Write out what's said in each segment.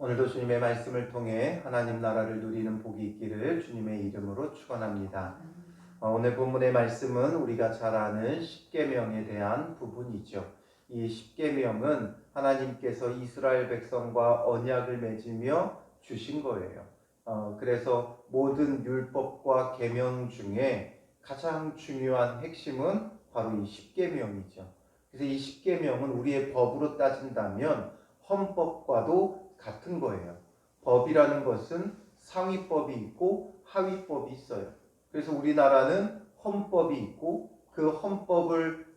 오늘도 주님의 말씀을 통해 하나님 나라를 누리는 복이 있기를 주님의 이름으로 축원합니다. 오늘 본문의 말씀은 우리가 잘 아는 십계명에 대한 부분이죠. 이 십계명은 하나님께서 이스라엘 백성과 언약을 맺으며 주신 거예요. 그래서 모든 율법과 계명 중에 가장 중요한 핵심은 바로 이 십계명이죠. 그래서 이 십계명은 우리의 법으로 따진다면 헌법과도 같은 거예요. 법이라는 것은 상위법이 있고 하위법이 있어요. 그래서 우리나라는 헌법이 있고 그 헌법을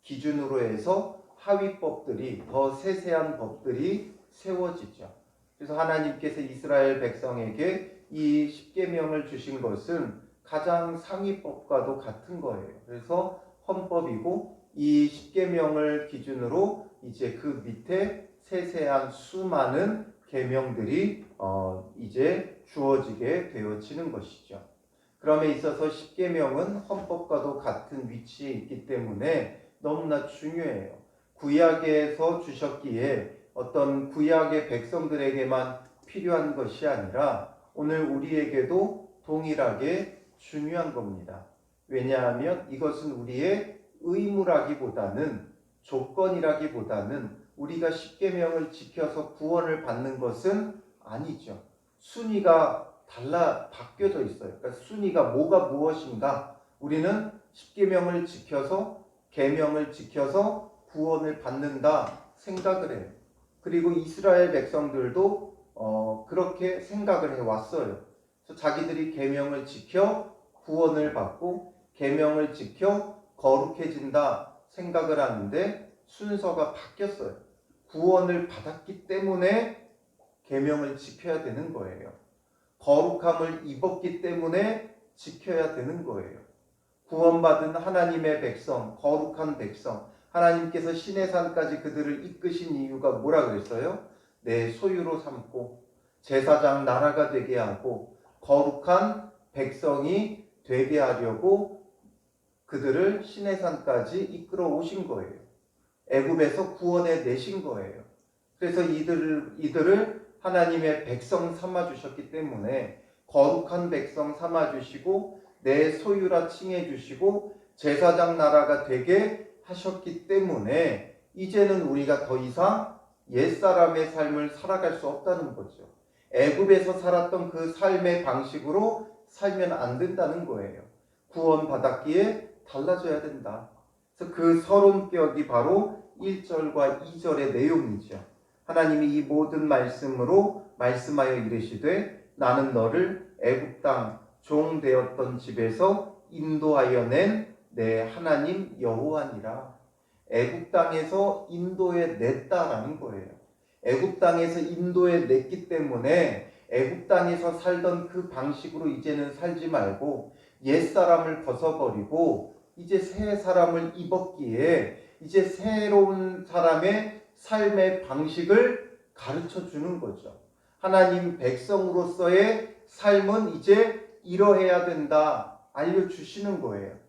기준으로 해서 하위법들이, 더 세세한 법들이 세워지죠. 그래서 하나님께서 이스라엘 백성에게 이 십계명을 주신 것은 가장 상위법과도 같은 거예요. 그래서 헌법이고 이 십계명을 기준으로 이제 그 밑에 세세한 수많은 계명들이 이제 주어지게 되어지는 것이죠. 그럼에 있어서 십계명은 헌법과도 같은 위치에 있기 때문에 너무나 중요해요. 구약에서 주셨기에 어떤 구약의 백성들에게만 필요한 것이 아니라 오늘 우리에게도 동일하게 중요한 겁니다. 왜냐하면 이것은 우리의 의무라기보다는, 조건이라기보다는 우리가 십계명을 지켜서 구원을 받는 것은 아니죠. 순위가 바뀌어져 있어요. 그러니까 순위가 뭐가 무엇인가? 우리는 십계명을 지켜서, 계명을 지켜서 구원을 받는다 생각을 해요. 그리고 이스라엘 백성들도 그렇게 생각을 해왔어요. 그래서 자기들이 계명을 지켜 구원을 받고 계명을 지켜 거룩해진다 생각을 하는데 순서가 바뀌었어요. 구원을 받았기 때문에 계명을 지켜야 되는 거예요. 거룩함을 입었기 때문에 지켜야 되는 거예요. 구원받은 하나님의 백성, 거룩한 백성, 하나님께서 시내산까지 그들을 이끄신 이유가 뭐라 그랬어요? 내 소유로 삼고 제사장 나라가 되게 하고 거룩한 백성이 되게 하려고 그들을 시내산까지 이끌어 오신 거예요. 애굽에서 구원해 내신 거예요. 그래서 이들을 하나님의 백성 삼아주셨기 때문에 거룩한 백성 삼아주시고 내 소유라 칭해주시고 제사장 나라가 되게 하셨기 때문에 이제는 우리가 더 이상 옛사람의 삶을 살아갈 수 없다는 거죠. 애굽에서 살았던 그 삶의 방식으로 살면 안 된다는 거예요. 구원받았기에 달라져야 된다. 그래서 그 서론격이 바로 1절과 2절의 내용이죠. 하나님이 이 모든 말씀으로 말씀하여 이르시되 나는 너를 애굽 땅 종 되었던 집에서 인도하여 낸 내 하나님 여호와니라. 애굽 땅에서 인도해 냈다라는 거예요. 애굽 땅에서 인도해 냈기 때문에 애굽 땅에서 살던 그 방식으로 이제는 살지 말고 옛사람을 벗어버리고 이제 새 사람을 입었기에 이제 새로운 사람의 삶의 방식을 가르쳐 주는 거죠. 하나님 백성으로서의 삶은 이제 이러해야 된다 알려주시는 거예요.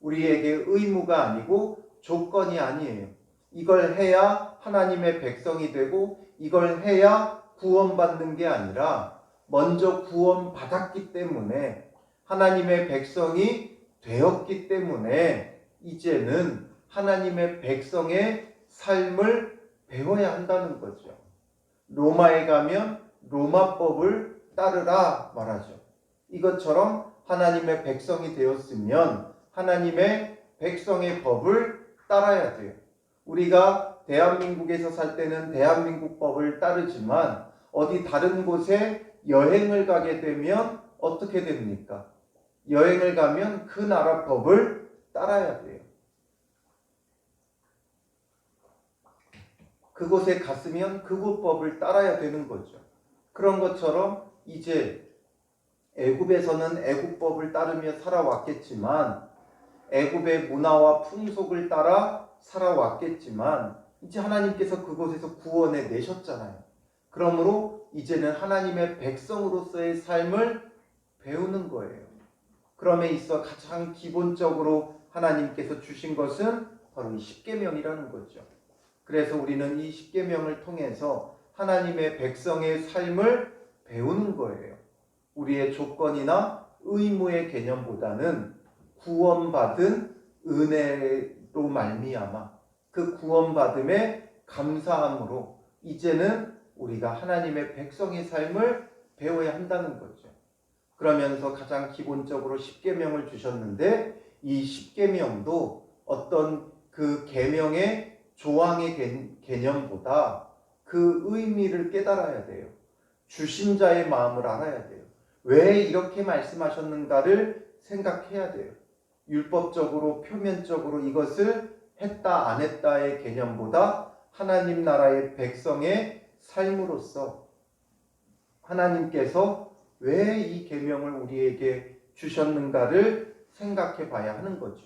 우리에게 의무가 아니고 조건이 아니에요. 이걸 해야 하나님의 백성이 되고 이걸 해야 구원받는 게 아니라 먼저 구원받았기 때문에 하나님의 백성이 되었기 때문에 이제는 하나님의 백성의 삶을 배워야 한다는 거죠. 로마에 가면 로마법을 따르라 말하죠. 이것처럼 하나님의 백성이 되었으면 하나님의 백성의 법을 따라야 돼요. 우리가 대한민국에서 살 때는 대한민국 법을 따르지만 어디 다른 곳에 여행을 가게 되면 어떻게 됩니까? 여행을 가면 그 나라 법을 따라야 돼요. 그곳에 갔으면 그곳 법을 따라야 되는 거죠. 그런 것처럼 이제 애굽에서는 애굽법을 따르며 살아왔겠지만 애굽의 문화와 풍속을 따라 살아왔겠지만 이제 하나님께서 그곳에서 구원해 내셨잖아요. 그러므로 이제는 하나님의 백성으로서의 삶을 배우는 거예요. 그럼에 있어 가장 기본적으로 하나님께서 주신 것은 바로 이 십계명이라는 거죠. 그래서 우리는 이 십계명을 통해서 하나님의 백성의 삶을 배우는 거예요. 우리의 조건이나 의무의 개념보다는 구원받은 은혜로 말미암아 그 구원받음에 감사함으로 이제는 우리가 하나님의 백성의 삶을 배워야 한다는 거죠. 그러면서 가장 기본적으로 십계명을 주셨는데 이 십계명도 어떤 그 계명의 조항의 개념보다 그 의미를 깨달아야 돼요. 주신 자의 마음을 알아야 돼요. 왜 이렇게 말씀하셨는가를 생각해야 돼요. 율법적으로 표면적으로 이것을 했다 안 했다의 개념보다 하나님 나라의 백성의 삶으로서 하나님께서 왜 이 계명을 우리에게 주셨는가를 생각해 봐야 하는 거죠.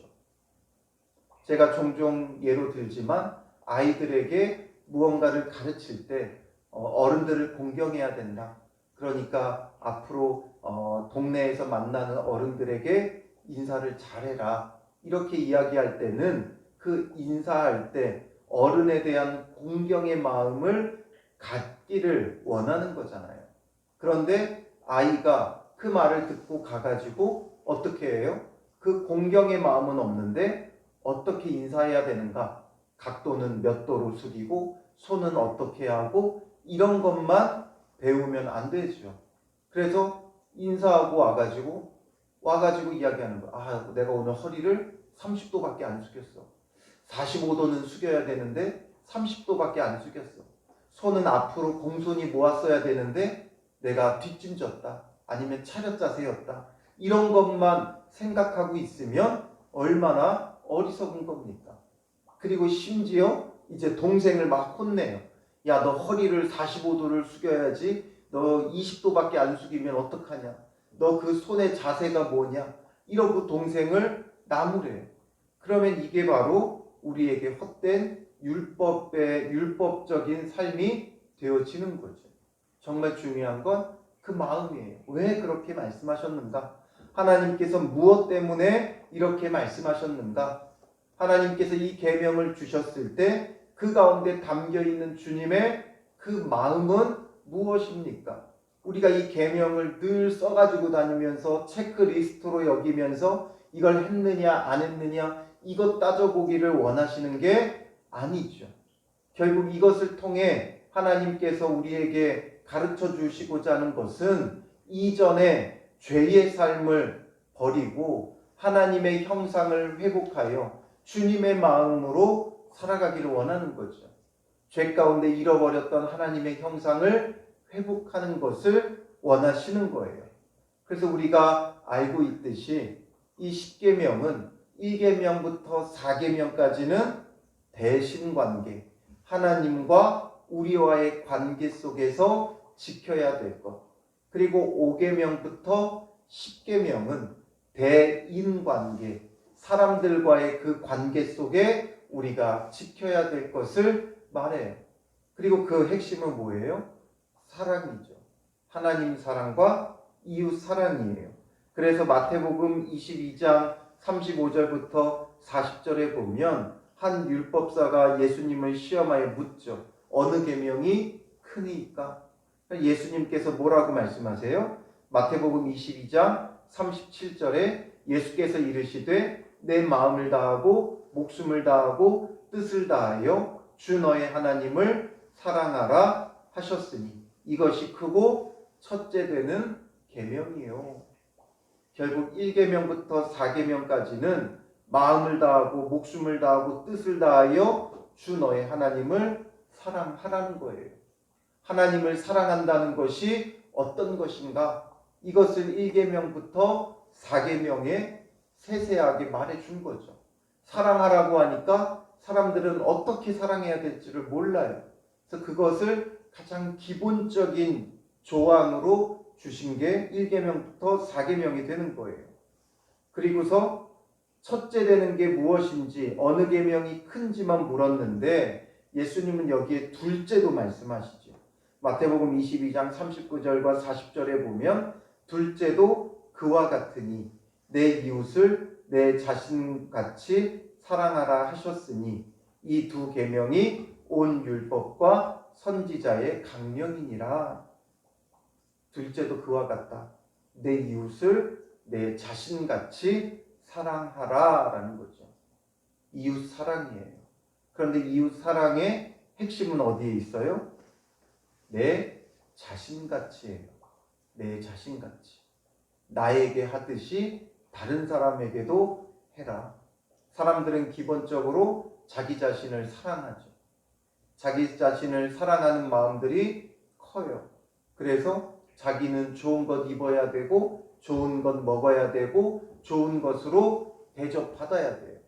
제가 종종 예로 들지만 아이들에게 무언가를 가르칠 때 어른들을 공경해야 된다. 그러니까 앞으로 동네에서 만나는 어른들에게 인사를 잘해라. 이렇게 이야기할 때는 그 인사할 때 어른에 대한 공경의 마음을 갖기를 원하는 거잖아요. 그런데 아이가 그 말을 듣고 가가지고 어떻게 해요? 그 공경의 마음은 없는데 어떻게 인사해야 되는가? 각도는 몇 도로 숙이고 손은 어떻게 하고 이런 것만 배우면 안 되죠. 그래서 인사하고 와가지고 이야기하는 거야. 아, 내가 오늘 허리를 30도밖에 안 숙였어. 45도는 숙여야 되는데 30도밖에 안 숙였어. 손은 앞으로 공손히 모았어야 되는데 내가 뒷짐졌다. 아니면 차렷자세였다. 이런 것만 생각하고 있으면 얼마나 어리석은 겁니까? 그리고 심지어 이제 동생을 막 혼내요. 야, 너 허리를 45도를 숙여야지. 너 20도밖에 안 숙이면 어떡하냐? 너 그 손의 자세가 뭐냐? 이러고 동생을 나무래요. 그러면 이게 바로 우리에게 헛된 율법적인 삶이 되어지는 거죠. 정말 중요한 건 그 마음이에요. 왜 그렇게 말씀하셨는가? 하나님께서 무엇 때문에 이렇게 말씀하셨는가? 하나님께서 이 계명을 주셨을 때 그 가운데 담겨 있는 주님의 그 마음은 무엇입니까? 우리가 이 계명을 늘 써가지고 다니면서 체크리스트로 여기면서 이걸 했느냐 안 했느냐 이것 따져보기를 원하시는 게 아니죠. 결국 이것을 통해 하나님께서 우리에게 가르쳐 주시고자 하는 것은 이전에 죄의 삶을 버리고 하나님의 형상을 회복하여 주님의 마음으로 살아가기를 원하는 거죠. 죄 가운데 잃어버렸던 하나님의 형상을 회복하는 것을 원하시는 거예요. 그래서 우리가 알고 있듯이 이 10계명은 1계명부터 4계명까지는 대신관계, 하나님과 우리와의 관계 속에서 지켜야 될 것. 그리고 5계명부터 10계명은 대인관계, 사람들과의 그 관계 속에 우리가 지켜야 될 것을 말해요. 그리고 그 핵심은 뭐예요? 사랑이죠. 하나님 사랑과 이웃 사랑이에요. 그래서 마태복음 22장 35절부터 40절에 보면 한 율법사가 예수님을 시험하여 묻죠. 어느 계명이 크니까? 예수님께서 뭐라고 말씀하세요? 마태복음 22장 37절에 예수께서 이르시되 내 마음을 다하고 목숨을 다하고 뜻을 다하여 주 너의 하나님을 사랑하라 하셨으니 이것이 크고 첫째 되는 계명이요. 결국 1계명부터 4계명까지는 마음을 다하고 목숨을 다하고 뜻을 다하여 주 너의 하나님을 사랑하라는 거예요. 하나님을 사랑한다는 것이 어떤 것인가? 이것을 1계명부터 4계명에 세세하게 말해준 거죠. 사랑하라고 하니까 사람들은 어떻게 사랑해야 될지를 몰라요. 그래서 그것을 가장 기본적인 조항으로 주신 게 1계명부터 4계명이 되는 거예요. 그리고서 첫째 되는 게 무엇인지 어느 계명이 큰지만 물었는데 예수님은 여기에 둘째도 말씀하시죠. 마태복음 22장 39절과 40절에 보면 둘째도 그와 같으니 내 이웃을 내 자신같이 사랑하라 하셨으니 이 두 계명이 온 율법과 선지자의 강령이니라. 둘째도 그와 같다. 내 이웃을 내 자신같이 사랑하라 라는 거죠. 이웃 사랑이에요. 그런데 이웃 사랑의 핵심은 어디에 있어요? 내 자신같이예요. 내 자신같이. 나에게 하듯이 다른 사람에게도 해라. 사람들은 기본적으로 자기 자신을 사랑하죠. 자기 자신을 사랑하는 마음들이 커요. 그래서 자기는 좋은 것 입어야 되고 좋은 것 먹어야 되고 좋은 것으로 대접받아야 돼요.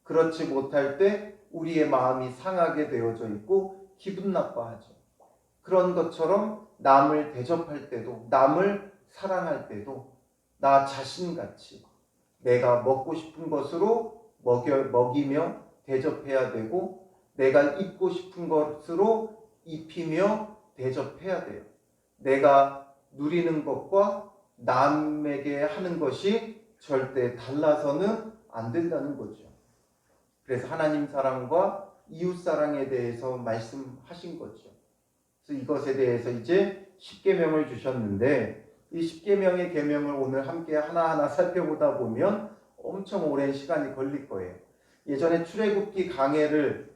그렇지 못할 때 우리의 마음이 상하게 되어져 있고 기분 나빠하죠. 그런 것처럼 남을 대접할 때도, 남을 사랑할 때도 나 자신같이 내가 먹고 싶은 것으로 먹이며 대접해야 되고, 내가 입고 싶은 것으로 입히며 대접해야 돼요. 내가 누리는 것과 남에게 하는 것이 절대 달라서는 안 된다는 거죠. 그래서 하나님 사랑과 이웃 사랑에 대해서 말씀하신 거죠. 그래서 이것에 대해서 이제 10계명을 주셨는데, 이 10계명의 계명을 오늘 함께 하나하나 살펴보다 보면 엄청 오랜 시간이 걸릴 거예요. 예전에 출애굽기 강해를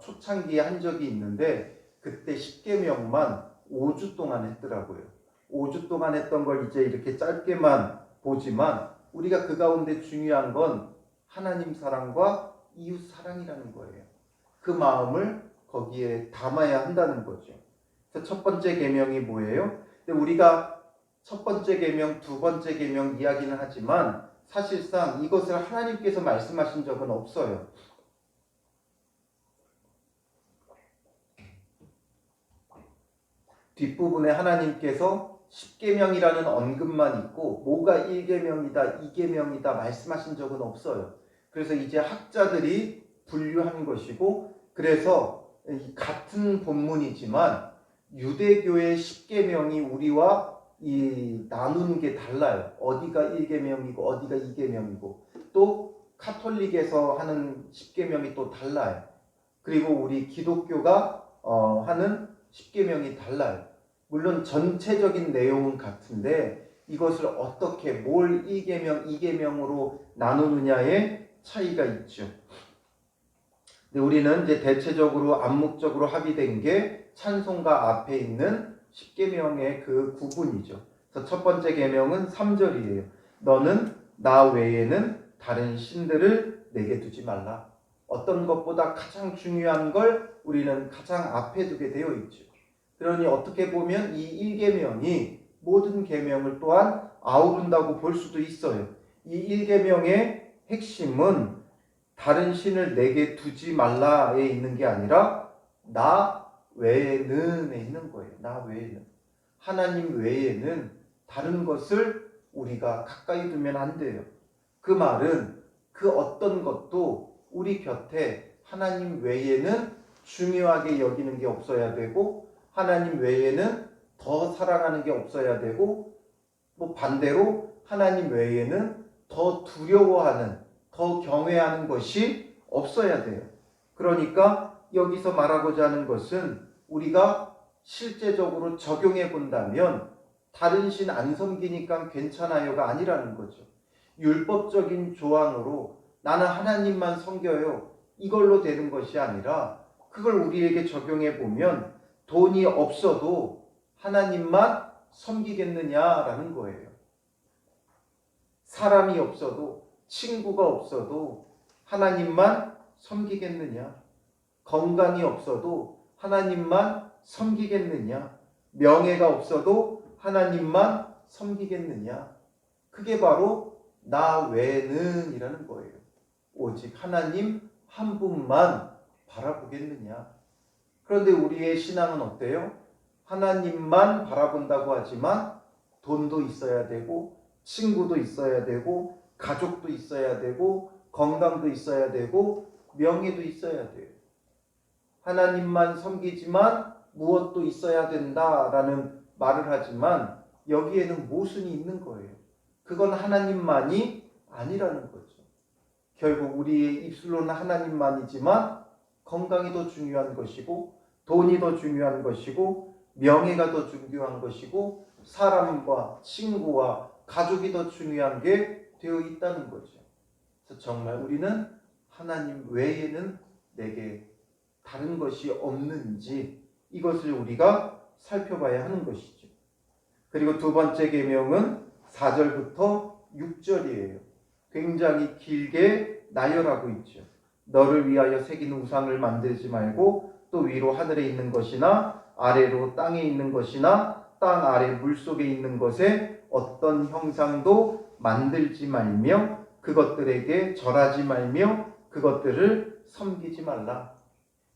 초창기에 한 적이 있는데, 그때 10계명만 5주 동안 했더라고요. 5주 동안 했던 걸 이제 이렇게 짧게만 보지만, 우리가 그 가운데 중요한 건 하나님 사랑과 이웃 사랑이라는 거예요. 그 마음을 거기에 담아야 한다는 거죠. 그래서 첫 번째 계명이 뭐예요? 근데 우리가 첫 번째 계명, 두 번째 계명 이야기는 하지만 사실상 이것을 하나님께서 말씀하신 적은 없어요. 뒷부분에 하나님께서 10계명이라는 언급만 있고 뭐가 1계명이다, 2계명이다 말씀하신 적은 없어요. 그래서 이제 학자들이 분류한 것이고, 그래서 같은 본문이지만 유대교의 10계명이 우리와 나누는 게 달라요. 어디가 1계명이고 어디가 2계명이고, 또 카톨릭에서 하는 10계명이 또 달라요. 그리고 우리 기독교가 하는 10계명이 달라요. 물론 전체적인 내용은 같은데 이것을 어떻게 뭘 1계명, 2계명으로 나누느냐에 차이가 있죠. 근데 우리는 이제 대체적으로 암묵적으로 합의된 게 찬송가 앞에 있는 10계명의 그 구분이죠. 그래서 첫 번째 계명은 3절이에요. 너는 나 외에는 다른 신들을 내게 두지 말라. 어떤 것보다 가장 중요한 걸 우리는 가장 앞에 두게 되어 있죠. 그러니 어떻게 보면 이 1계명이 모든 계명을 또한 아우른다고 볼 수도 있어요. 이 1계명의 핵심은 다른 신을 내게 두지 말라에 있는 게 아니라 나 외에는에 있는 거예요. 나 외에는. 하나님 외에는 다른 것을 우리가 가까이 두면 안 돼요. 그 말은 그 어떤 것도 우리 곁에 하나님 외에는 중요하게 여기는 게 없어야 되고, 하나님 외에는 더 사랑하는 게 없어야 되고, 뭐 반대로 하나님 외에는 더 두려워하는, 더 경외하는 것이 없어야 돼요. 그러니까 여기서 말하고자 하는 것은 우리가 실제적으로 적용해 본다면 다른 신 안 섬기니까 괜찮아요가 아니라는 거죠. 율법적인 조항으로 나는 하나님만 섬겨요, 이걸로 되는 것이 아니라 그걸 우리에게 적용해 보면 돈이 없어도 하나님만 섬기겠느냐라는 거예요. 사람이 없어도, 친구가 없어도 하나님만 섬기겠느냐? 건강이 없어도 하나님만 섬기겠느냐? 명예가 없어도 하나님만 섬기겠느냐? 그게 바로 나 외에는 이라는 거예요. 오직 하나님 한 분만 바라보겠느냐? 그런데 우리의 신앙은 어때요? 하나님만 바라본다고 하지만 돈도 있어야 되고, 친구도 있어야 되고, 가족도 있어야 되고, 건강도 있어야 되고, 명예도 있어야 돼요. 하나님만 섬기지만 무엇도 있어야 된다라는 말을 하지만 여기에는 모순이 있는 거예요. 그건 하나님만이 아니라는 거죠. 결국 우리의 입술로는 하나님만이지만 건강이 더 중요한 것이고, 돈이 더 중요한 것이고 명예가 더 중요한 것이고 사람과 친구와 가족이 더 중요한 게 되어 있다는 거죠. 그래서 정말 우리는 하나님 외에는 내게 다른 것이 없는지 이것을 우리가 살펴봐야 하는 것이죠. 그리고 두 번째 계명은 4절부터 6절이에요. 굉장히 길게 나열하고 있죠. 너를 위하여 새긴 우상을 만들지 말고 또 위로 하늘에 있는 것이나 아래로 땅에 있는 것이나 땅 아래 물속에 있는 것에 어떤 형상도 만들지 말며 그것들에게 절하지 말며 그것들을 섬기지 말라.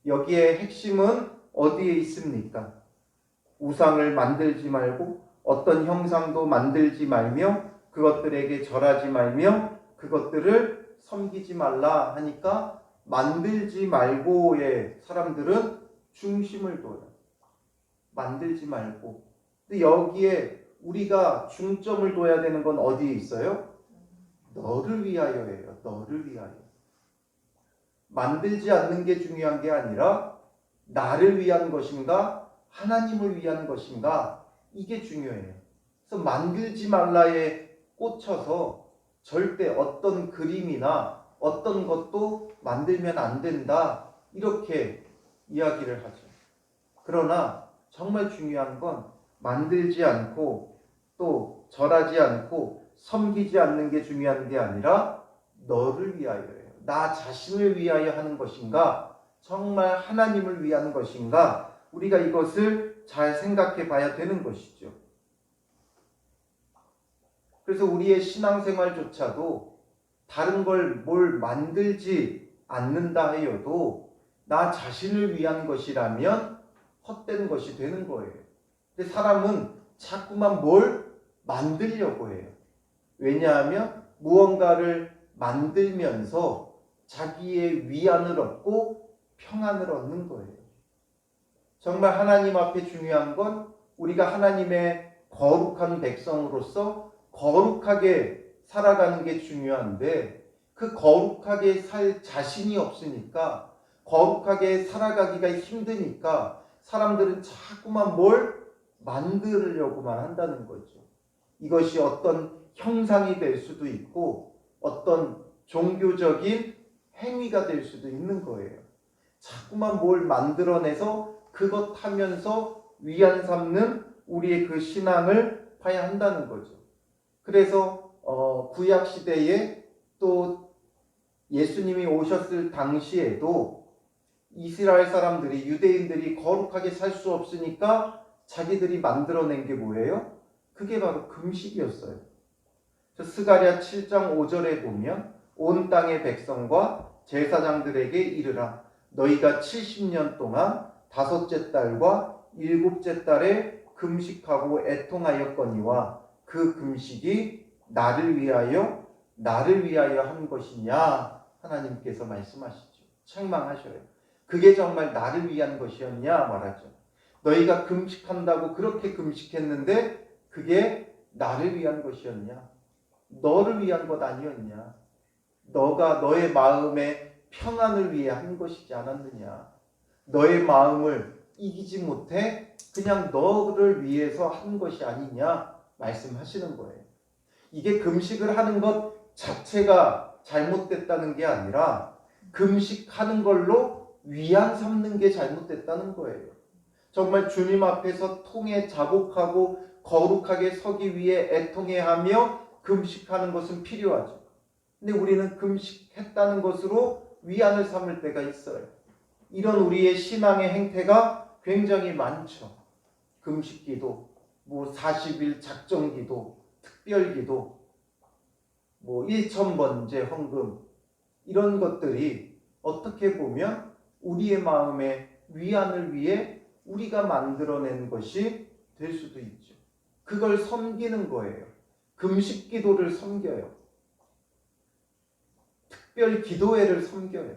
여기에 핵심은 어디에 있습니까? 우상을 만들지 말고 어떤 형상도 만들지 말며 그것들에게 절하지 말며 그것들을 섬기지 말라 하니까 만들지 말고의 사람들은 중심을 둬요. 만들지 말고. 근데 여기에 우리가 중점을 둬야 되는 건 어디에 있어요? 너를 위하여예요. 너를 위하여. 만들지 않는 게 중요한 게 아니라 나를 위한 것인가 하나님을 위한 것인가 이게 중요해요. 그래서 만들지 말라에 꽂혀서 절대 어떤 그림이나 어떤 것도 만들면 안 된다 이렇게 이야기를 하죠. 그러나 정말 중요한 건 만들지 않고 또 절하지 않고 섬기지 않는 게 중요한 게 아니라 너를 위하여예요. 나 자신을 위하여 하는 것인가 정말 하나님을 위한 것인가 우리가 이것을 잘 생각해 봐야 되는 것이죠. 그래서 우리의 신앙생활조차도 다른 걸 뭘 만들지 않는다 하여도 나 자신을 위한 것이라면 헛된 것이 되는 거예요. 근데 사람은 자꾸만 뭘 만들려고 해요. 왜냐하면 무언가를 만들면서 자기의 위안을 얻고 평안을 얻는 거예요. 정말 하나님 앞에 중요한 건 우리가 하나님의 거룩한 백성으로서 거룩하게 살아가는 게 중요한데 그 거룩하게 살 자신이 없으니까 거룩하게 살아가기가 힘드니까 사람들은 자꾸만 뭘 만들려고만 한다는 거죠. 이것이 어떤 형상이 될 수도 있고 어떤 종교적인 행위가 될 수도 있는 거예요. 자꾸만 뭘 만들어내서 그것 하면서 위안 삼는 우리의 그 신앙을 봐야 한다는 거죠. 그래서 구약 시대에 또 예수님이 오셨을 당시에도 이스라엘 사람들이 유대인들이 거룩하게 살 수 없으니까 자기들이 만들어낸 게 뭐예요? 그게 바로 금식이었어요. 스가랴 7장 5절에 보면 온 땅의 백성과 제사장들에게 이르라 너희가 70년 동안 다섯째 달과 일곱째 달에 금식하고 애통하였거니와 그 금식이 나를 위하여 한 것이냐 하나님께서 말씀하시죠. 책망하셔요. 그게 정말 나를 위한 것이었냐 말하죠. 너희가 금식한다고 그렇게 금식했는데 그게 나를 위한 것이었냐? 너를 위한 것 아니었냐? 너가 너의 마음의 평안을 위해 한 것이지 않았느냐? 너의 마음을 이기지 못해 그냥 너를 위해서 한 것이 아니냐 말씀하시는 거예요. 이게 금식을 하는 것 자체가 잘못됐다는 게 아니라 금식하는 걸로 위안 삼는 게 잘못됐다는 거예요. 정말 주님 앞에서 통해 자복하고 거룩하게 서기 위해 애통해하며 금식하는 것은 필요하죠. 근데 우리는 금식했다는 것으로 위안을 삼을 때가 있어요. 이런 우리의 신앙의 행태가 굉장히 많죠. 금식기도, 40일 작정기도, 특별기도, 1,000번제 헌금 이런 것들이 어떻게 보면 우리의 마음의 위안을 위해 우리가 만들어낸 것이 될 수도 있죠. 그걸 섬기는 거예요. 금식기도를 섬겨요. 특별 기도회를 섬겨요.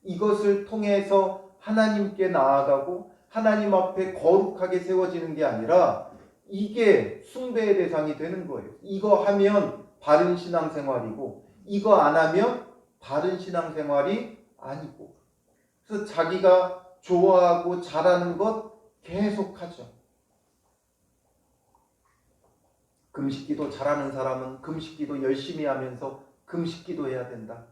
이것을 통해서 하나님께 나아가고 하나님 앞에 거룩하게 세워지는 게 아니라 이게 숭배의 대상이 되는 거예요. 이거 하면 바른 신앙생활이고 이거 안 하면 바른 신앙생활이 아니고 그래서 자기가 좋아하고 잘하는 것 계속하죠. 금식기도 잘하는 사람은 금식기도 열심히 하면서 금식기도 해야 된다.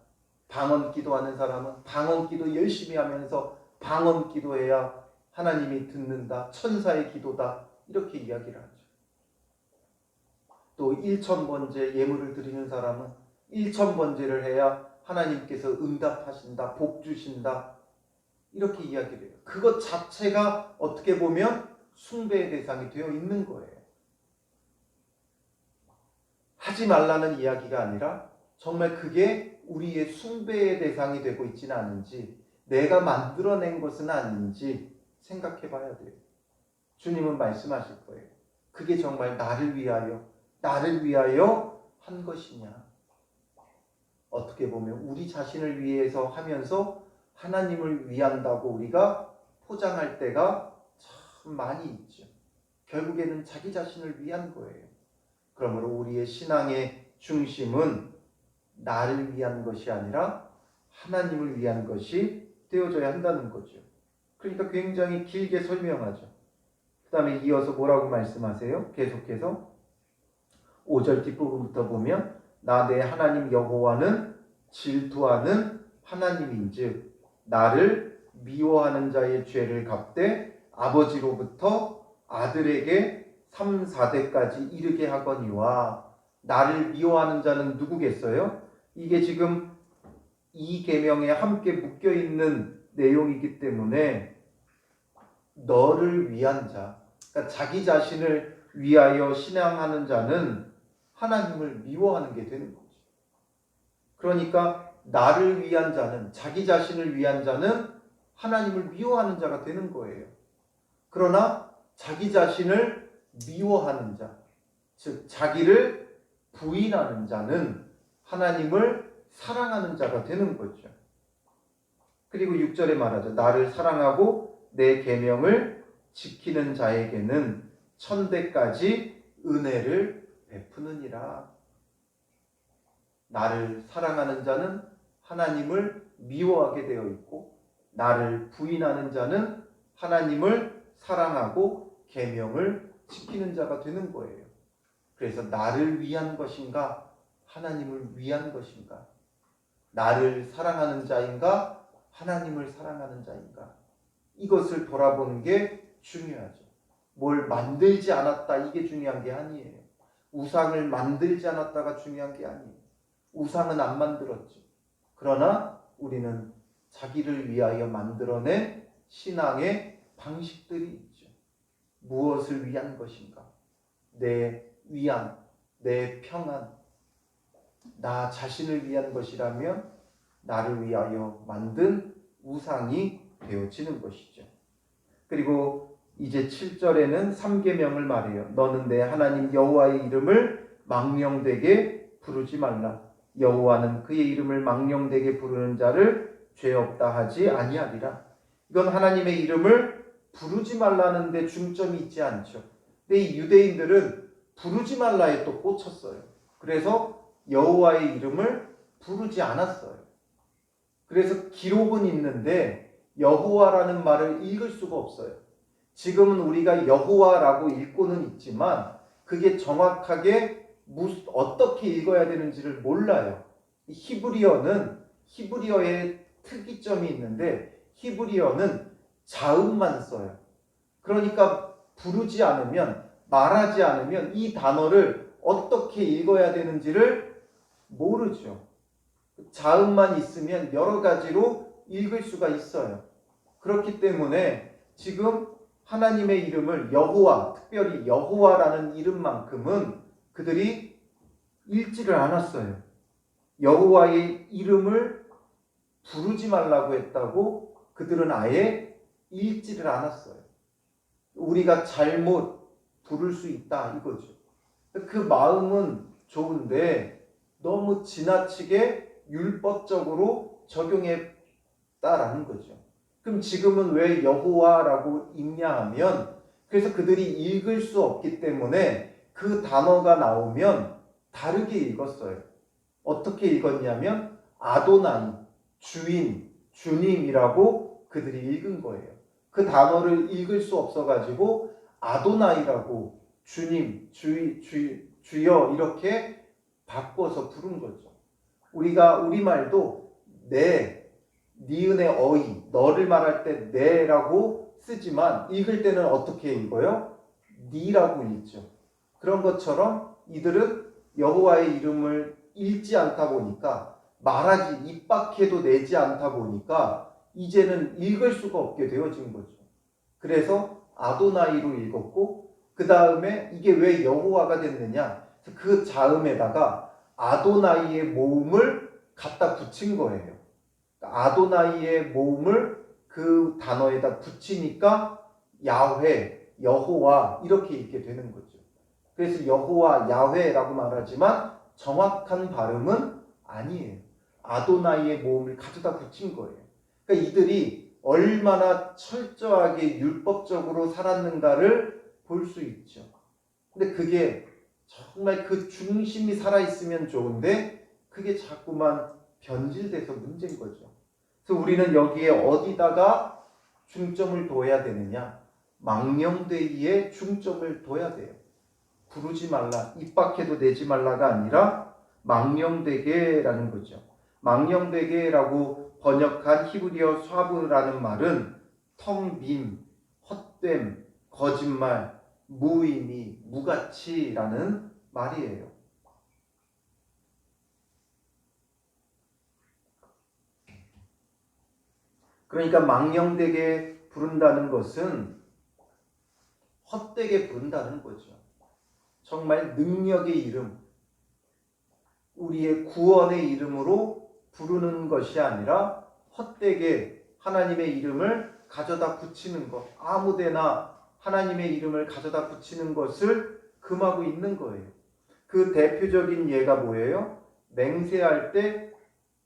방언기도 하는 사람은 방언기도 열심히 하면서 방언기도 해야 하나님이 듣는다. 천사의 기도다. 이렇게 이야기를 하죠. 또 1000번째 예물을 드리는 사람은 1000번째를 해야 하나님께서 응답하신다. 복 주신다. 이렇게 이야기를 해요. 그것 자체가 어떻게 보면 숭배의 대상이 되어 있는 거예요. 하지 말라는 이야기가 아니라 정말 그게 우리의 숭배의 대상이 되고 있지는 않은지, 내가 만들어낸 것은 아닌지 생각해 봐야 돼요. 주님은 말씀하실 거예요. 그게 정말 나를 위하여 한 것이냐. 어떻게 보면 우리 자신을 위해서 하면서 하나님을 위한다고 우리가 포장할 때가 참 많이 있죠. 결국에는 자기 자신을 위한 거예요. 그러므로 우리의 신앙의 중심은 나를 위한 것이 아니라 하나님을 위한 것이 되어져야 한다는 거죠. 그러니까 굉장히 길게 설명하죠. 그 다음에 이어서 뭐라고 말씀하세요? 계속해서 5절 뒷부분부터 보면 나 내 하나님 여호와는 질투하는 하나님인즉 나를 미워하는 자의 죄를 갚되 아버지로부터 아들에게 3, 4대까지 이르게 하거니와. 나를 미워하는 자는 누구겠어요? 이게 지금 이 계명에 함께 묶여있는 내용이기 때문에 너를 위한 자, 그러니까 자기 자신을 위하여 신앙하는 자는 하나님을 미워하는 게 되는 거죠. 그러니까 나를 위한 자는, 자기 자신을 위한 자는 하나님을 미워하는 자가 되는 거예요. 그러나 자기 자신을 미워하는 자, 즉 자기를 부인하는 자는 하나님을 사랑하는 자가 되는 거죠. 그리고 6절에 말하죠. 나를 사랑하고 내 계명을 지키는 자에게는 천대까지 은혜를 베푸느니라. 나를 사랑하는 자는 하나님을 미워하게 되어 있고, 나를 부인하는 자는 하나님을 사랑하고 계명을 지키는 자가 되는 거예요. 그래서 나를 위한 것인가, 하나님을 위한 것인가, 나를 사랑하는 자인가, 하나님을 사랑하는 자인가, 이것을 돌아보는 게 중요하죠. 뭘 만들지 않았다, 이게 중요한 게 아니에요. 우상을 만들지 않았다가 중요한 게 아니에요. 우상은 안 만들었죠. 그러나 우리는 자기를 위하여 만들어낸 신앙의 방식들이 있죠. 무엇을 위한 것인가? 내 위안, 내 평안, 나 자신을 위한 것이라면 나를 위하여 만든 우상이 되어지는 것이죠. 그리고 이제 7절에는 3계명을 말해요. 너는 내 하나님 여호와의 이름을 망령되게 부르지 말라. 여호와는 그의 이름을 망령되게 부르는 자를 죄 없다 하지 아니하리라. 이건 하나님의 이름을 부르지 말라는 데 중점이 있지 않죠. 근데 이 유대인들은 부르지 말라에 또 꽂혔어요. 그래서 여호와의 이름을 부르지 않았어요. 그래서 기록은 있는데 여호와라는 말을 읽을 수가 없어요. 지금은 우리가 여호와라고 읽고는 있지만 그게 정확하게 어떻게 읽어야 되는지를 몰라요. 히브리어의 특이점이 있는데 히브리어는 자음만 써요. 그러니까 부르지 않으면, 말하지 않으면 이 단어를 어떻게 읽어야 되는지를 모르죠. 자음만 있으면 여러 가지로 읽을 수가 있어요. 그렇기 때문에 지금 하나님의 이름을 여호와, 특별히 여호와라는 이름만큼은 그들이 읽지를 않았어요. 여호와의 이름을 부르지 말라고 했다고 그들은 아예 읽지를 않았어요. 우리가 잘못 부를 수 있다 이거죠. 그 마음은 좋은데 너무 지나치게 율법적으로 적용했다라는 거죠. 그럼 지금은 왜 여호와라고 읽냐 하면, 그래서 그들이 읽을 수 없기 때문에 그 단어가 나오면 다르게 읽었어요. 어떻게 읽었냐면 아도나이, 주인, 주님이라고 그들이 읽은 거예요. 그 단어를 읽을 수 없어가지고 아도나이라고 주님, 주여 이렇게 바꿔서 부른 거죠. 우리가 우리말도 내, 니은의 어이, 너를 말할 때 내라고 쓰지만 읽을 때는 어떻게 읽어요? 니라고 읽죠. 그런 것처럼 이들은 여호와의 이름을 읽지 않다 보니까 말하지 입 밖에도 내지 않다 보니까 이제는 읽을 수가 없게 되어진 거죠. 그래서 아도나이로 읽었고 그 다음에 이게 왜 여호와가 됐느냐? 그 자음에다가 아도나이의 모음을 갖다 붙인 거예요. 아도나이의 모음을 그 단어에다 붙이니까 야훼, 여호와 이렇게 읽게 되는 거죠. 그래서 여호와, 야훼라고 말하지만 정확한 발음은 아니에요. 아도나이의 모음을 가져다 붙인 거예요. 그러니까 이들이 얼마나 철저하게 율법적으로 살았는가를 볼 수 있죠. 근데 그게 정말 그 중심이 살아있으면 좋은데 그게 자꾸만 변질돼서 문제인 거죠. 그래서 우리는 여기에 어디다가 중점을 둬야 되느냐? 망령되기에 중점을 둬야 돼요. 부르지 말라, 입 밖에도 내지 말라가 아니라 망령되게라는 거죠. 망령되게라고 번역한 히브리어 샤브라는 말은 텅 빈, 헛됨, 거짓말, 무의미, 무가치라는 말이에요. 그러니까 망령되게 부른다는 것은 헛되게 부른다는 거죠. 정말 능력의 이름, 우리의 구원의 이름으로 부르는 것이 아니라 헛되게 하나님의 이름을 가져다 붙이는 것, 아무데나 하나님의 이름을 가져다 붙이는 것을 금하고 있는 거예요. 그 대표적인 예가 뭐예요? 맹세할 때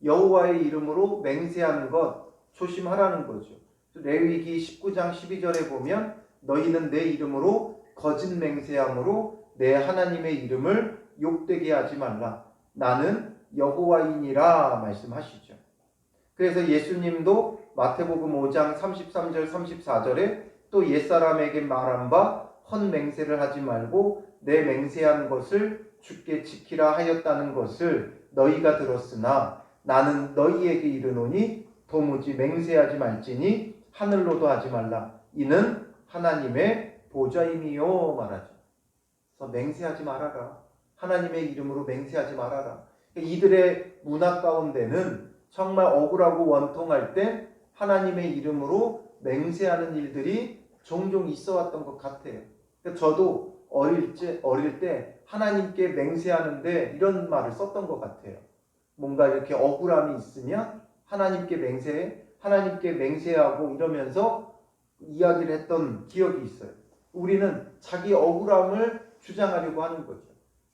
여호와의 이름으로 맹세하는 것 조심하라는 거죠. 레위기 19장 12절에 보면 너희는 내 이름으로 거짓 맹세함으로 내 하나님의 이름을 욕되게 하지 말라. 나는 여호와이니라 말씀하시죠. 그래서 예수님도 마태복음 5장 33절 34절에 또 옛사람에게 말한 바 헛맹세를 하지 말고 내 맹세한 것을 주께 지키라 하였다는 것을 너희가 들었으나 나는 너희에게 이르노니 도무지 맹세하지 말지니 하늘로도 하지 말라. 이는 하나님의 보좌임이요 말하죠. 그래서 맹세하지 말아라. 하나님의 이름으로 맹세하지 말아라. 이들의 문화 가운데는 정말 억울하고 원통할 때 하나님의 이름으로 맹세하는 일들이 종종 있어 왔던 것 같아요. 저도 어릴 때 하나님께 맹세하는데 이런 말을 썼던 것 같아요. 뭔가 이렇게 억울함이 있으면 하나님께 맹세해, 하나님께 맹세하고 이러면서 이야기를 했던 기억이 있어요. 우리는 자기 억울함을 주장하려고 하는 거죠.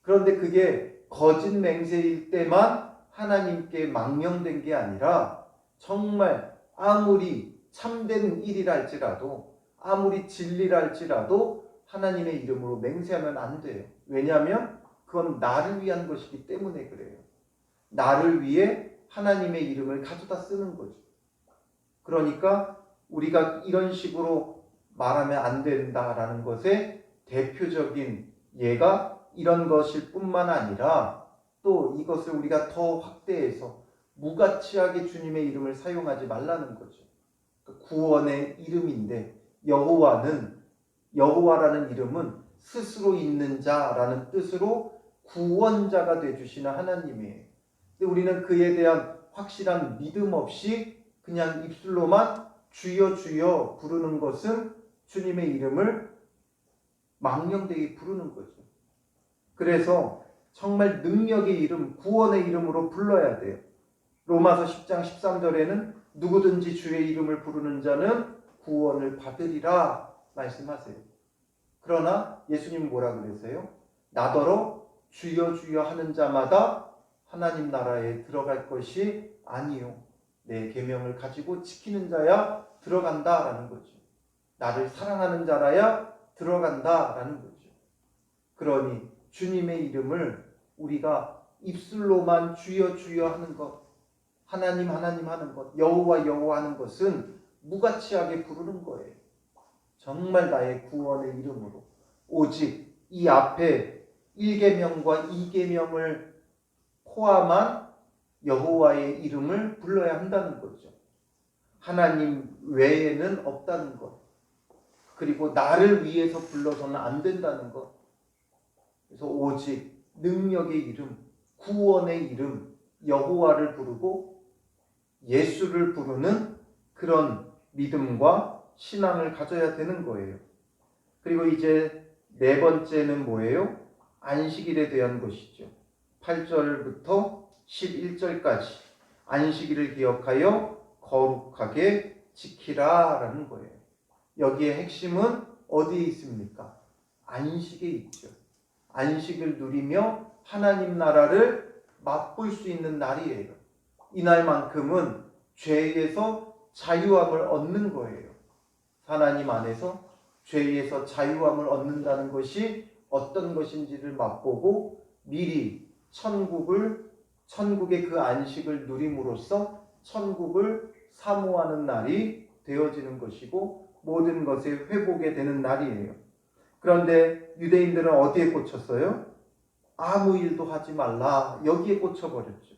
그런데 그게 거짓 맹세일 때만 하나님께 망령된 게 아니라 정말 아무리 참된 일이라 할지라도 아무리 진리라 할지라도 하나님의 이름으로 맹세하면 안 돼요. 왜냐하면 그건 나를 위한 것이기 때문에 그래요. 나를 위해 하나님의 이름을 가져다 쓰는 거죠. 그러니까 우리가 이런 식으로 말하면 안 된다라는 것의 대표적인 예가 이런 것일 뿐만 아니라 또 이것을 우리가 더 확대해서 무가치하게 주님의 이름을 사용하지 말라는 거죠. 구원의 이름인데 여호와라는 이름은 스스로 있는 자라는 뜻으로 구원자가 되어주시는 하나님이에요. 근데 우리는 그에 대한 확실한 믿음 없이 그냥 입술로만 주여 주여 부르는 것은 주님의 이름을 망령되게 부르는 거죠. 그래서 정말 능력의 이름, 구원의 이름으로 불러야 돼요. 로마서 10장 13절에는 누구든지 주의 이름을 부르는 자는 구원을 받으리라 말씀하세요. 그러나 예수님은 뭐라 그러세요? 나더러 주여 주여 하는 자마다 하나님 나라에 들어갈 것이 아니요. 내 계명을 가지고 지키는 자야 들어간다라는 거죠. 나를 사랑하는 자라야 들어간다라는 거죠. 그러니 주님의 이름을 우리가 입술로만 주여 주여 하는 것, 하나님 하나님 하는 것, 여호와 여호와 하는 것은 무가치하게 부르는 거예요. 정말 나의 구원의 이름으로 오직 이 앞에 1계명과 2계명을 포함한 여호와의 이름을 불러야 한다는 거죠. 하나님 외에는 없다는 것. 그리고 나를 위해서 불러서는 안 된다는 것. 그래서 오직 능력의 이름, 구원의 이름, 여호와를 부르고 예수를 부르는 그런 믿음과 신앙을 가져야 되는 거예요. 그리고 이제 네 번째는 뭐예요? 안식일에 대한 것이죠. 8절부터 11절까지 안식일을 기억하여 거룩하게 지키라 라는 거예요. 여기에 핵심은 어디에 있습니까? 안식에 있죠. 안식을 누리며 하나님 나라를 맛볼 수 있는 날이에요. 이날만큼은 죄에서 자유함을 얻는 거예요. 하나님 안에서 죄에서 자유함을 얻는다는 것이 어떤 것인지를 맛보고 미리 천국의 그 안식을 누림으로써 천국을 사모하는 날이 되어지는 것이고 모든 것에 회복이 되는 날이에요. 그런데 유대인들은 어디에 꽂혔어요? 아무 일도 하지 말라. 여기에 꽂혀버렸죠.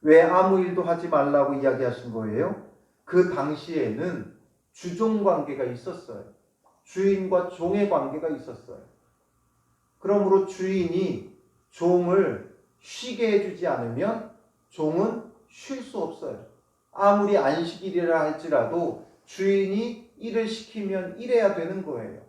왜 아무 일도 하지 말라고 이야기하신 거예요? 그 당시에는 주종 관계가 있었어요. 주인과 종의 관계가 있었어요. 그러므로 주인이 종을 쉬게 해주지 않으면 종은 쉴 수 없어요. 아무리 안식일이라 할지라도 주인이 일을 시키면 일해야 되는 거예요.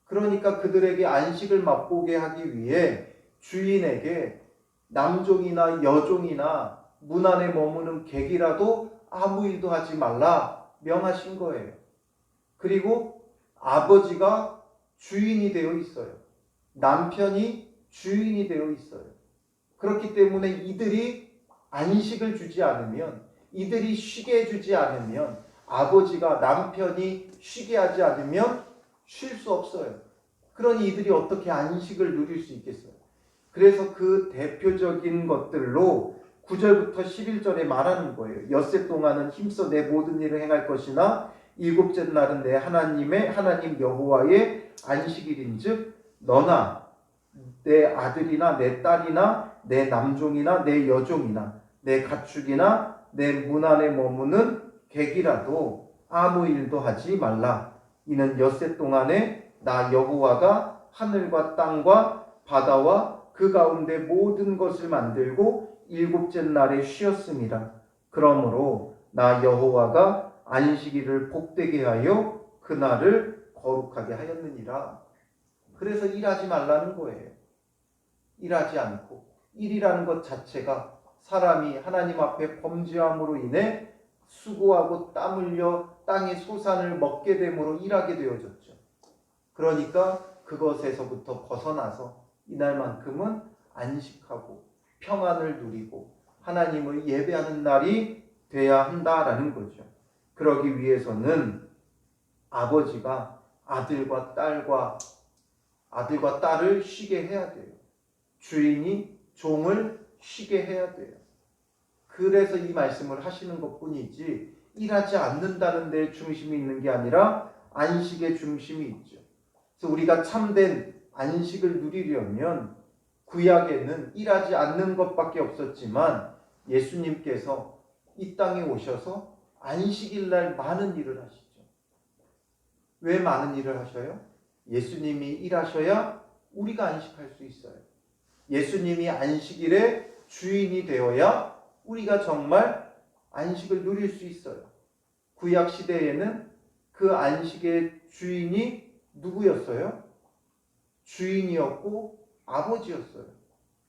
그러니까 그들에게 안식을 맛보게 하기 위해 주인에게 남종이나 여종이나 문 안에 머무는 객이라도 아무 일도 하지 말라 명하신 거예요. 그리고 아버지가 주인이 되어 있어요. 남편이 주인이 되어 있어요. 그렇기 때문에 이들이 안식을 주지 않으면, 이들이 쉬게 해주지 않으면, 아버지가 남편이 쉬게 하지 않으면 쉴 수 없어요. 그러니 이들이 어떻게 안식을 누릴 수 있겠어요? 그래서 그 대표적인 것들로 9절부터 11절에 말하는 거예요. 엿새 동안은 힘써 내 모든 일을 행할 것이나 일곱째 날은 내 하나님 여호와의 안식일인즉 너나 내 아들이나 내 딸이나 내 남종이나 내 여종이나 내 가축이나 내 문 안에 머무는 객이라도 아무 일도 하지 말라. 이는 엿새 동안에 나 여호와가 하늘과 땅과 바다와 그 가운데 모든 것을 만들고 일곱째 날에 쉬었습니다. 그러므로 나 여호와가 안식일을 복되게 하여 그날을 거룩하게 하였느니라. 그래서 일하지 말라는 거예요. 일하지 않고 일이라는 것 자체가 사람이 하나님 앞에 범죄함으로 인해 수고하고 땀 흘려 땅의 소산을 먹게 됨으로 일하게 되어졌죠. 그러니까 그것에서부터 벗어나서 이날만큼은 안식하고 평안을 누리고 하나님을 예배하는 날이 돼야 한다라는 거죠. 그러기 위해서는 아버지가 아들과 딸을 쉬게 해야 돼요. 주인이 종을 쉬게 해야 돼요. 그래서 이 말씀을 하시는 것뿐이지 일하지 않는다는 데 중심이 있는 게 아니라 안식에 중심이 있죠. 그래서 우리가 참된 안식을 누리려면 구약에는 일하지 않는 것밖에 없었지만 예수님께서 이 땅에 오셔서 안식일 날 많은 일을 하시죠. 왜 많은 일을 하셔요? 예수님이 일하셔야 우리가 안식할 수 있어요. 예수님이 안식일의 주인이 되어야 우리가 정말 안식을 누릴 수 있어요. 구약 시대에는 그 안식의 주인이 누구였어요? 주인이었고 아버지였어요.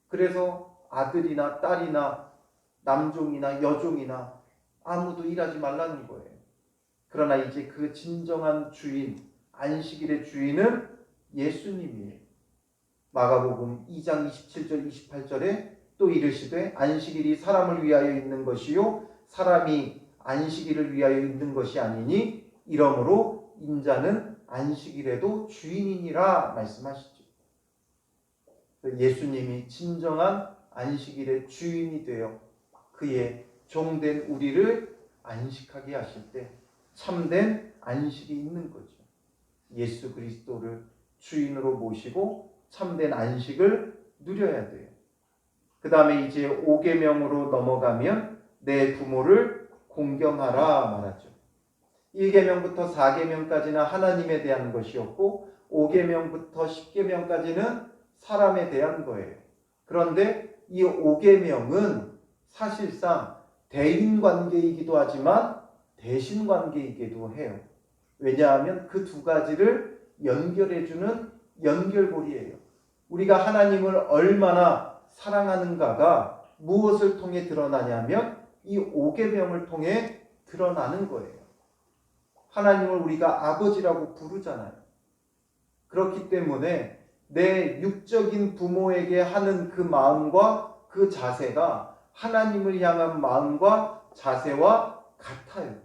그래서 아들이나 딸이나 남종이나 여종이나 아무도 일하지 말라는 거예요. 그러나 이제 그 진정한 주인, 안식일의 주인은 예수님이에요. 마가복음 2장 27절 28절에 또 이르시되 안식일이 사람을 위하여 있는 것이요 사람이 안식일을 위하여 있는 것이 아니니 이러므로 인자는 안식일에도 주인이니라 말씀하시죠. 예수님이 진정한 안식일의 주인이 되어 그의 종된 우리를 안식하게 하실 때 참된 안식이 있는 거죠. 예수 그리스도를 주인으로 모시고 참된 안식을 누려야 돼요. 그 다음에 이제 5계명으로 넘어가면 내 부모를 공경하라 말하죠. 1계명부터 4계명까지는 하나님에 대한 것이었고 5계명부터 10계명까지는 사람에 대한 거예요. 그런데 이 5계명은 사실상 대인관계이기도 하지만 대신관계이기도 해요. 왜냐하면 그 두 가지를 연결해주는 연결고리예요. 우리가 하나님을 얼마나 사랑하는가가 무엇을 통해 드러나냐면 이 5계명을 통해 드러나는 거예요. 하나님을 우리가 아버지라고 부르잖아요. 그렇기 때문에 내 육적인 부모에게 하는 그 마음과 그 자세가 하나님을 향한 마음과 자세와 같아요.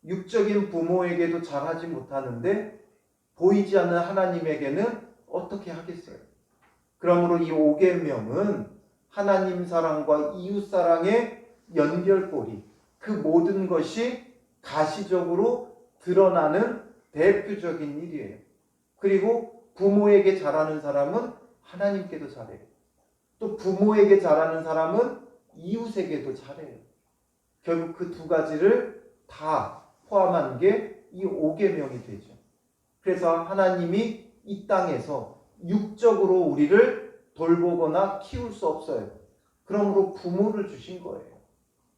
육적인 부모에게도 잘하지 못하는데 보이지 않는 하나님에게는 어떻게 하겠어요? 그러므로 이 5계명은 하나님 사랑과 이웃 사랑의 연결고리, 그 모든 것이 가시적으로 드러나는 대표적인 일이에요. 그리고 부모에게 잘하는 사람은 하나님께도 잘해요. 또 부모에게 잘하는 사람은 이웃에게도 잘해요. 결국 그 두 가지를 다 포함한 게 이 5계명이 되죠. 그래서 하나님이 이 땅에서 육적으로 우리를 돌보거나 키울 수 없어요. 그러므로 부모를 주신 거예요.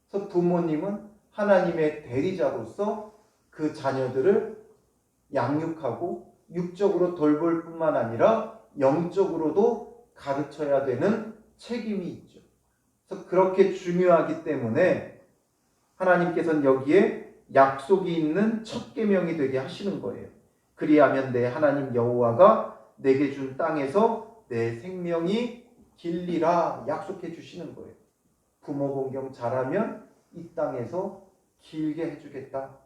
그래서 부모님은 하나님의 대리자로서 그 자녀들을 양육하고 육적으로 돌볼 뿐만 아니라 영적으로도 가르쳐야 되는 책임이 있죠. 그래서 그렇게 중요하기 때문에 하나님께서는 여기에 약속이 있는 첫 계명이 되게 하시는 거예요. 그리하면 내 하나님 여호와가 내게 준 땅에서 내 생명이 길리라 약속해 주시는 거예요. 부모 공경 잘하면 이 땅에서 길게 해주겠다.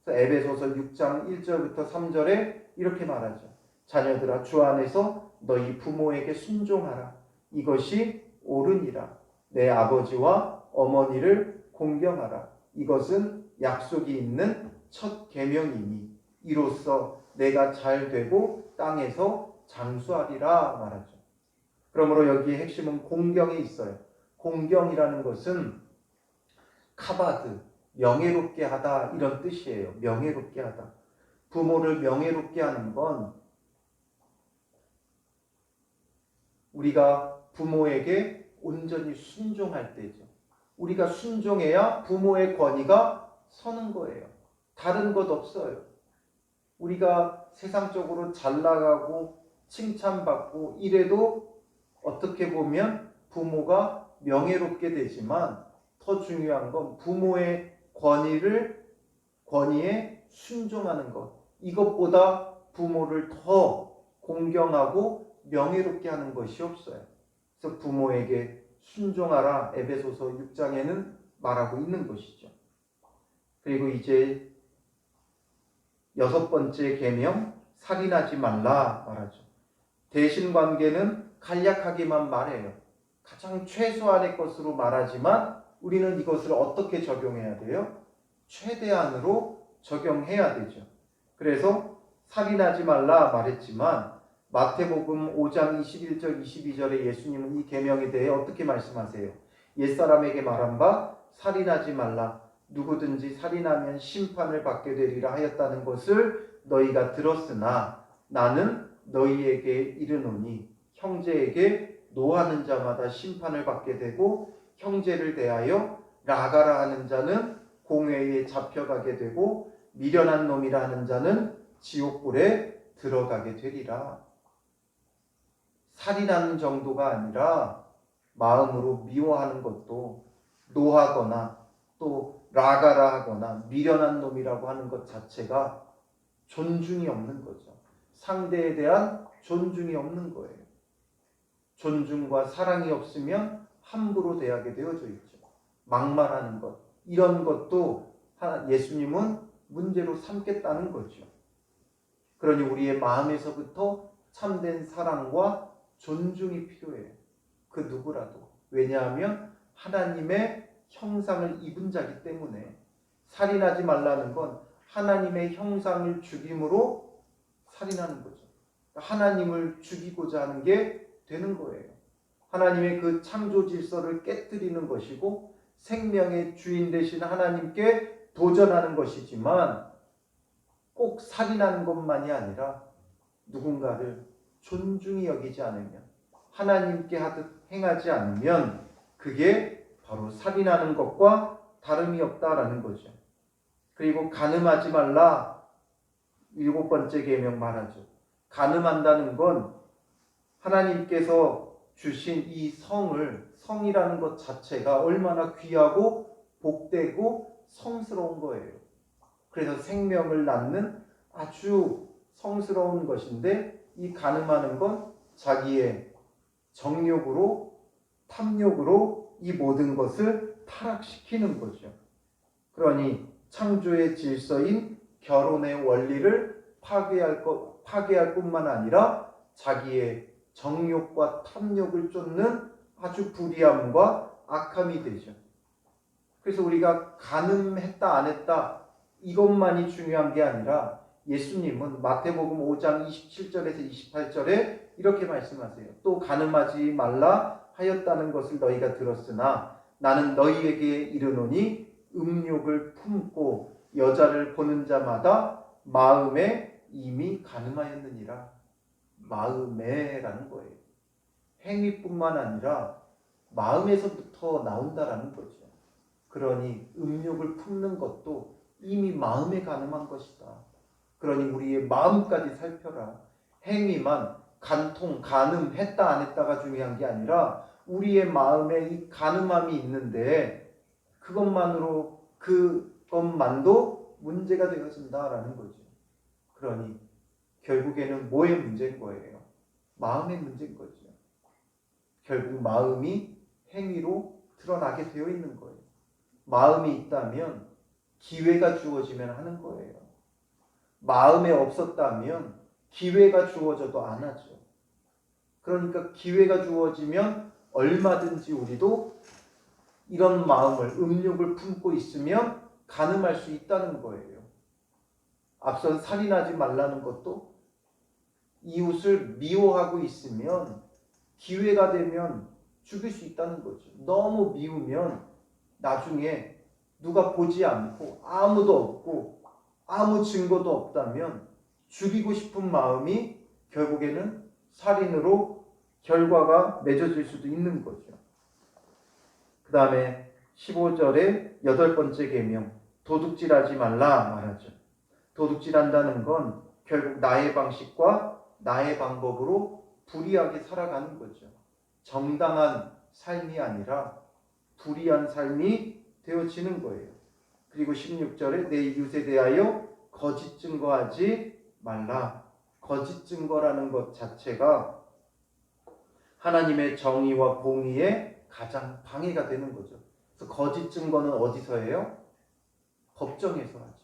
그래서 에베소서 6장 1절부터 3절에 이렇게 말하죠. 자녀들아 주 안에서 너희 부모에게 순종하라. 이것이 옳으니라. 내 아버지와 어머니를 공경하라. 이것은 약속이 있는 첫 계명이니 이로써 내가 잘 되고 땅에서 장수하리라 말하죠. 그러므로 여기에 핵심은 공경이 있어요. 공경이라는 것은 카바드, 명예롭게 하다 이런 뜻이에요. 명예롭게 하다. 부모를 명예롭게 하는 건 우리가 부모에게 온전히 순종할 때죠. 우리가 순종해야 부모의 권위가 서는 거예요. 다른 것 없어요. 우리가 세상적으로 잘 나가고 칭찬받고 이래도 어떻게 보면 부모가 명예롭게 되지만 더 중요한 건 부모의 권위에 순종하는 것. 이것보다 부모를 더 공경하고 명예롭게 하는 것이 없어요. 그래서 부모에게 순종하라 에베소서 6장에는 말하고 있는 것이죠. 그리고 이제 6번째 계명 살인하지 말라 말하죠. 대신관계는 간략하게만 말해요. 가장 최소한의 것으로 말하지만 우리는 이것을 어떻게 적용해야 돼요? 최대한으로 적용해야 되죠. 그래서 살인하지 말라 말했지만 마태복음 5장 21절 22절에 예수님은 이 계명에 대해 어떻게 말씀하세요? 옛사람에게 말한 바 살인하지 말라. 누구든지 살인하면 심판을 받게 되리라 하였다는 것을 너희가 들었으나 나는 너희에게 이르노니 형제에게 노하는 자마다 심판을 받게 되고 형제를 대하여 라가라 하는 자는 공회에 잡혀가게 되고 미련한 놈이라 하는 자는 지옥불에 들어가게 되리라. 살인하는 정도가 아니라 마음으로 미워하는 것도 노하거나 또 라가라 하거나 미련한 놈이라고 하는 것 자체가 존중이 없는 거죠. 상대에 대한 존중이 없는 거예요. 존중과 사랑이 없으면 함부로 대하게 되어져 있죠. 막말하는 것, 이런 것도 예수님은 문제로 삼겠다는 거죠. 그러니 우리의 마음에서부터 참된 사랑과 존중이 필요해요. 그 누구라도. 왜냐하면 하나님의 형상을 입은 자기 때문에. 살인하지 말라는 건 하나님의 형상을 죽임으로 살인하는 거죠. 하나님을 죽이고자 하는 게 되는 거예요. 하나님의 그 창조 질서를 깨뜨리는 것이고 생명의 주인 되신 하나님께 도전하는 것이지만 꼭 살인하는 것만이 아니라 누군가를 존중히 여기지 않으면 하나님께 하듯 행하지 않으면 그게 바로 살인하는 것과 다름이 없다라는 거죠. 그리고 간음하지 말라 7번째 계명 말하죠. 간음한다는 건 하나님께서 주신 이 성이라는 것 자체가 얼마나 귀하고 복되고 성스러운 거예요. 그래서 생명을 낳는 아주 성스러운 것인데 이 간음하는 건 자기의 정욕으로 탐욕으로 이 모든 것을 타락시키는 거죠. 그러니 창조의 질서인 결혼의 원리를 파괴할 뿐만 아니라 자기의 정욕과 탐욕을 쫓는 아주 불의함과 악함이 되죠. 그래서 우리가 간음했다 안 했다 이것만이 중요한 게 아니라 예수님은 마태복음 5장 27절에서 28절에 이렇게 말씀하세요. 또 간음하지 말라 하였다는 것을 너희가 들었으나 나는 너희에게 이르노니 음욕을 품고 여자를 보는 자마다 마음에 이미 간음하였느니라. 마음에라는 거예요. 행위뿐만 아니라 마음에서부터 나온다라는 거죠. 그러니 음욕을 품는 것도 이미 마음에 간음한 것이다. 그러니 우리의 마음까지 살펴라. 행위만 간음했다 안 했다가 중요한 게 아니라 우리의 마음에 이 간음함이 있는데 그것만도 문제가 되어진다라는 거죠. 그러니 결국에는 뭐의 문제인 거예요? 마음의 문제인 거죠. 결국 마음이 행위로 드러나게 되어 있는 거예요. 마음이 있다면 기회가 주어지면 하는 거예요. 마음에 없었다면 기회가 주어져도 안 하죠. 그러니까 기회가 주어지면 얼마든지 우리도 이런 마음을 음욕을 품고 있으면 간음할 수 있다는 거예요. 앞선 살인하지 말라는 것도 이웃을 미워하고 있으면 기회가 되면 죽일 수 있다는 거죠. 너무 미우면 나중에 누가 보지 않고 아무도 없고 아무 증거도 없다면 죽이고 싶은 마음이 결국에는 살인으로 결과가 맺어질 수도 있는 거죠. 그 다음에 15절에 8번째 계명 도둑질하지 말라 말하죠. 도둑질한다는 건 결국 나의 방식과 나의 방법으로 불의하게 살아가는 거죠. 정당한 삶이 아니라 불의한 삶이 되어지는 거예요. 그리고 16절에 내 이웃에 대하여 거짓 증거하지 말라. 거짓 증거라는 것 자체가 하나님의 정의와 공의에 가장 방해가 되는 거죠. 그래서 거짓 증거는 어디서 해요? 법정에서 하죠.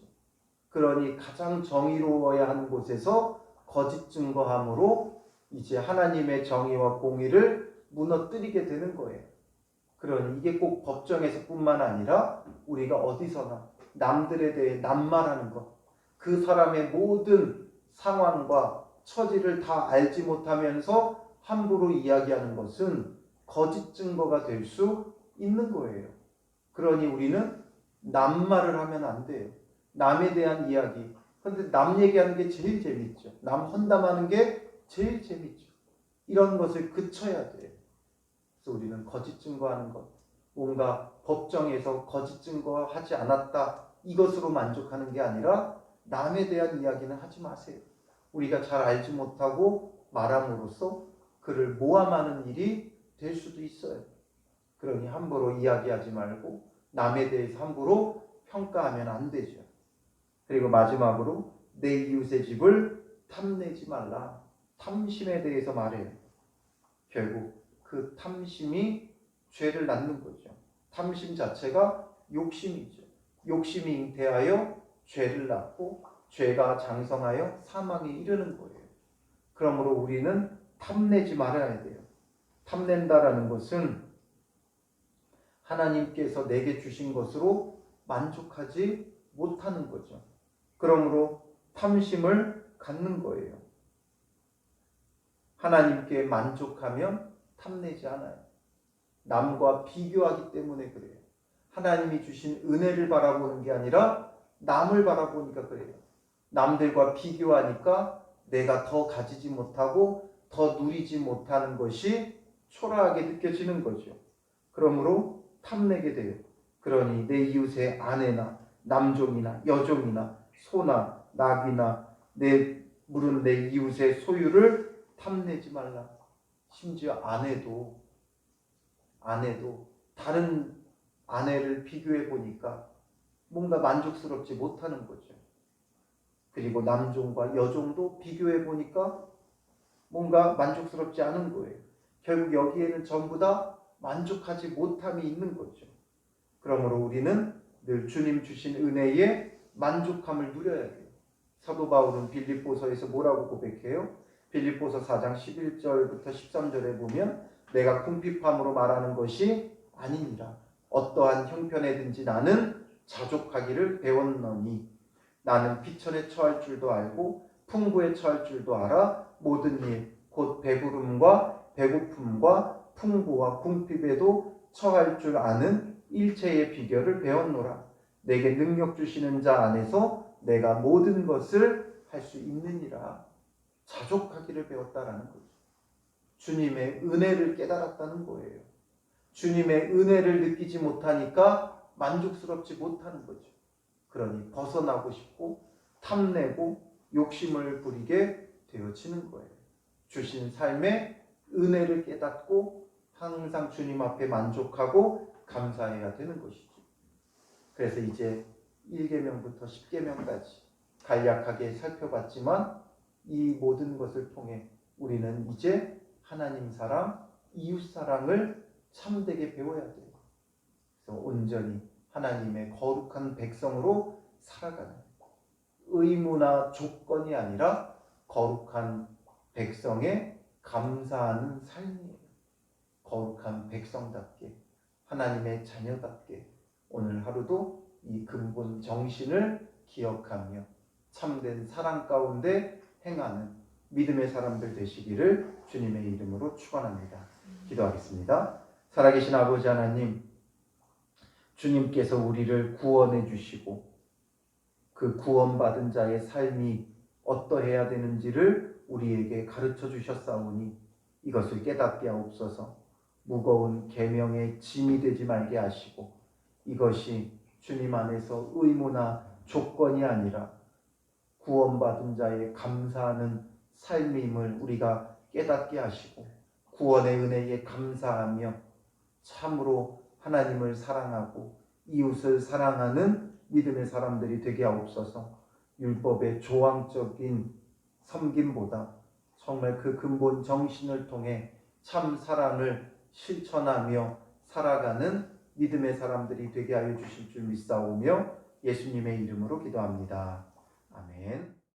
그러니 가장 정의로워야 하는 곳에서 거짓 증거함으로 이제 하나님의 정의와 공의를 무너뜨리게 되는 거예요. 그러니 이게 꼭 법정에서뿐만 아니라 우리가 어디서나 남들에 대해 낱말하는 것, 그 사람의 모든 상황과 처지를 다 알지 못하면서 함부로 이야기하는 것은 거짓 증거가 될 수 있는 거예요. 그러니 우리는 낱말을 하면 안 돼요. 남에 대한 이야기. 그런데 남 얘기하는 게 제일 재밌죠. 남 험담하는 게 제일 재밌죠. 이런 것을 그쳐야 돼요. 그래서 우리는 거짓 증거하는 것, 뭔가 법정에서 거짓 증거하지 않았다 이것으로 만족하는 게 아니라 남에 대한 이야기는 하지 마세요. 우리가 잘 알지 못하고 말함으로써 그를 모함하는 일이 될 수도 있어요. 그러니 함부로 이야기하지 말고 남에 대해서 함부로 평가하면 안 되죠. 그리고 마지막으로 내 이웃의 집을 탐내지 말라. 탐심에 대해서 말해요. 결국 그 탐심이 죄를 낳는 거죠. 탐심 자체가 욕심이죠. 욕심이 잉태하여 죄를 낳고 죄가 장성하여 사망에 이르는 거예요. 그러므로 우리는 탐내지 말아야 돼요. 탐낸다라는 것은 하나님께서 내게 주신 것으로 만족하지 못하는 거죠. 그러므로 탐심을 갖는 거예요. 하나님께 만족하면 탐내지 않아요. 남과 비교하기 때문에 그래요. 하나님이 주신 은혜를 바라보는 게 아니라 남을 바라보니까 그래요. 남들과 비교하니까 내가 더 가지지 못하고 더 누리지 못하는 것이 초라하게 느껴지는 거죠. 그러므로 탐내게 돼요. 그러니 내 이웃의 아내나 남종이나 여종이나 소나 낙이나 내 물은 내 이웃의 소유를 탐내지 말라. 심지어 아내도 다른 아내를 비교해 보니까 뭔가 만족스럽지 못하는 거죠. 그리고 남종과 여종도 비교해 보니까 뭔가 만족스럽지 않은 거예요. 결국 여기에는 전부 다 만족하지 못함이 있는 거죠. 그러므로 우리는 늘 주님 주신 은혜에 만족함을 누려야 돼요. 사도 바울은 빌립보서에서 뭐라고 고백해요? 빌립보서 4장 11절부터 13절에 보면 내가 궁핍함으로 말하는 것이 아니니라. 어떠한 형편에든지 나는 자족하기를 배웠노니 나는 비천에 처할 줄도 알고 풍부에 처할 줄도 알아 모든 일 곧 배부름과 배고픔과 풍부와 궁핍에도 처할 줄 아는 일체의 비결을 배웠노라. 내게 능력 주시는 자 안에서 내가 모든 것을 할 수 있느니라. 자족하기를 배웠다라는 거죠. 주님의 은혜를 깨달았다는 거예요. 주님의 은혜를 느끼지 못하니까 만족스럽지 못하는 거죠. 그러니 벗어나고 싶고 탐내고 욕심을 부리게 되어지는 거예요. 주신 삶의 은혜를 깨닫고 항상 주님 앞에 만족하고 감사해야 되는 것이죠. 그래서 이제 1계명부터 10계명까지 간략하게 살펴봤지만 이 모든 것을 통해 우리는 이제 하나님 사랑, 이웃 사랑을 참되게 배워야 돼요. 그래서 온전히 하나님의 거룩한 백성으로 살아가는 의무나 조건이 아니라 거룩한 백성에 감사하는 삶이에요. 거룩한 백성답게 하나님의 자녀답게 오늘 하루도 이 근본 정신을 기억하며 참된 사랑 가운데 행하는 믿음의 사람들 되시기를 주님의 이름으로 축원합니다. 기도하겠습니다. 살아계신 아버지 하나님, 주님께서 우리를 구원해 주시고 그 구원받은 자의 삶이 어떠해야 되는지를 우리에게 가르쳐 주셨사오니 이것을 깨닫게 하옵소서. 무거운 계명의 짐이 되지 말게 하시고 이것이 주님 안에서 의무나 조건이 아니라 구원받은 자의 감사하는 삶임을 우리가 깨닫게 하시고 구원의 은혜에 감사하며 참으로 하나님을 사랑하고 이웃을 사랑하는 믿음의 사람들이 되게 하옵소서. 율법의 조항적인 섬김보다 정말 그 근본 정신을 통해 참 사랑을 실천하며 살아가는 믿음의 사람들이 되게 하여 주실 줄 믿사오며 예수님의 이름으로 기도합니다. 아멘.